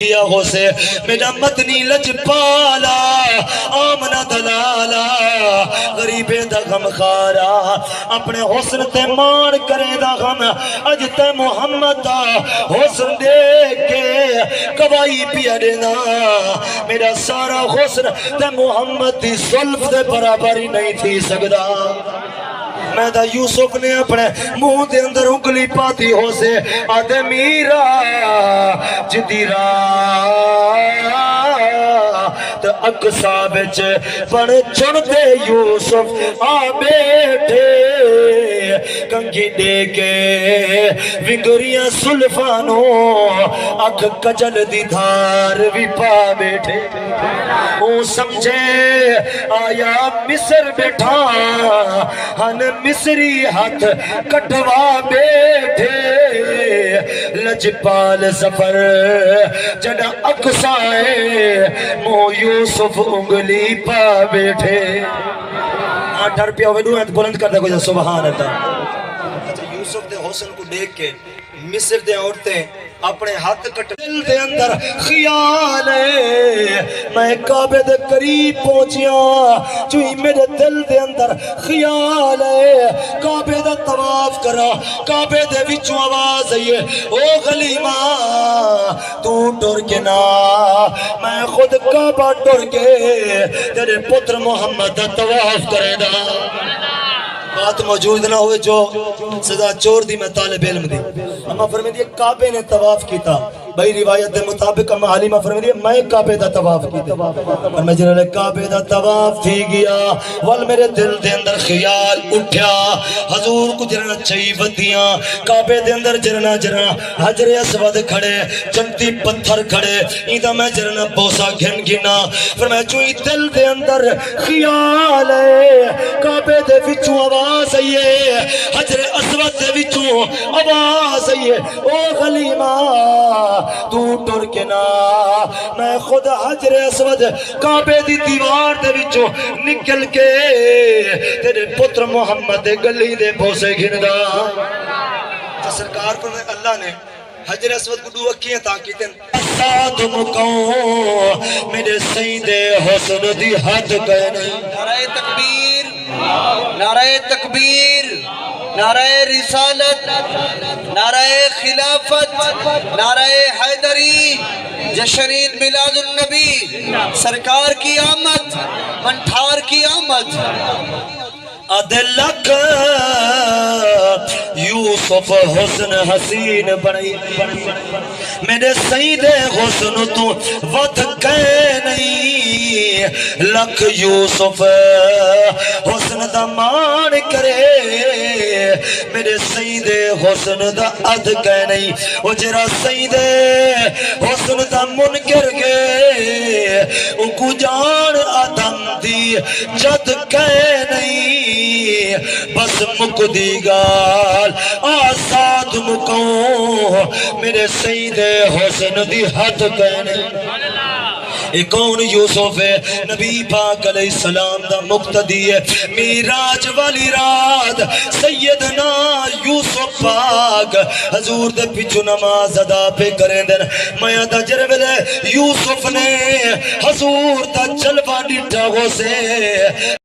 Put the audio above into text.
کیا ہو سے میرا مدنی لجپالا آمنہ دلالا غریبے دا غم خارا اپنے حسن تے مان کرے دا غم اج تے محمد دا حسن دیکھ کے گواہی پیا دینا میرا سارا حسن تے محمد دی زلف دے برابر ہی نہیں تھی سکدا میں دا یوسف نے اپنے منہ دے اندر انگلی پاتی ہو سے آدھے میرا جدی تو اقصا بچ پڑ چھڑتے یوسف آ بیٹھے کنگی دے کے ونگریاں سلفانوں اکھ کجل دی دھار بھی پا بیٹھے او سمجھے آیا مصر بیٹھا ہن مصری ہاتھ کٹوا بیٹھے لجپال سفر جڑا اقصائے مو یوسف انگلی پا بیٹھے ڈر پیا ہوئے دو بلند کر دے کوئی سبحان اللہ یوسف دے حسن کو دیکھ کے مصر دے عورتیں اپنے ہاتھ کٹ دل دے اندر خیال ہے میں کعبے دے قریب پہنچیا چوئی میرے دل دے اندر خیال ہے کعبے دا طواف کرا کعبے دے وچوں آواز ہے او غلیمہ تو ڈر کے نا میں خود کعبہ ڈر کے تیرے پتر محمد دا طواف کرے دا بات موجود نہ ہوئے جو سزا چور دی میں طالب علم دی اما فرمائے دیئے کعبے نے طواف کیتا بھائی روایت دے مطابق اما حلیمہ فرمائے دیئے میں کعبے دا طواف کیتا اور میں جنہوں نے کعبے دا طواف تھی گیا وال میرے دل دے اندر خیال اٹھیا حضور کو جرنا چاہی ودیاں کعبے دے اندر جرنا حجر اسود کھڑے جنتی پتھر کھڑے ایدہ میں جرنا بوسا گھن گنا فرمائے چوئی دل دے اندر خیال ہے کعبے دے وچوں آواز آئیے حجر اسود دے وچوں آواز آئیے او غلیمہ تو ٹر کے نا میں خود حجر اسود کعبے دی دیوار دے وچوں نکل کے تیرے پتر محمد دے گلی دے بوسے گھندا تو سرکار پر اللہ نے حجر اسود کو دو اکیاں تاکیتیں ساتھ مکوں میرے سید حسن دی حد گئے نہیں نعرہ تکبیر نعرہ تکبیر نعرہ رسالت نعرہ خلافت نعرہ حیدری جشن میلاد النبی سرکار کی آمد منٹھار کی آمد ادلک یوسف حسن حسین بنائی میرے سید حسن تو ود کے نہیں لکھ یوسف حسن دا مان کرے میرے سید حسن دا اد کے نہیں وہ جرا سید حسن دا منکر گے او کو جان آدم دی جد کے نہیں بس مکدی گال آساد مکوں میرے سید حسن دی حد کہنے ایک کون یوسف ہے نبی پاک علیہ السلام دا مقتدی ہے میراج والی رات سیدنا یوسف پاک حضور دے پچھو نماز ادا پہ کریں دن میاں دا جرولے یوسف نے حضور دا جلوہ ڈٹھا ہو سے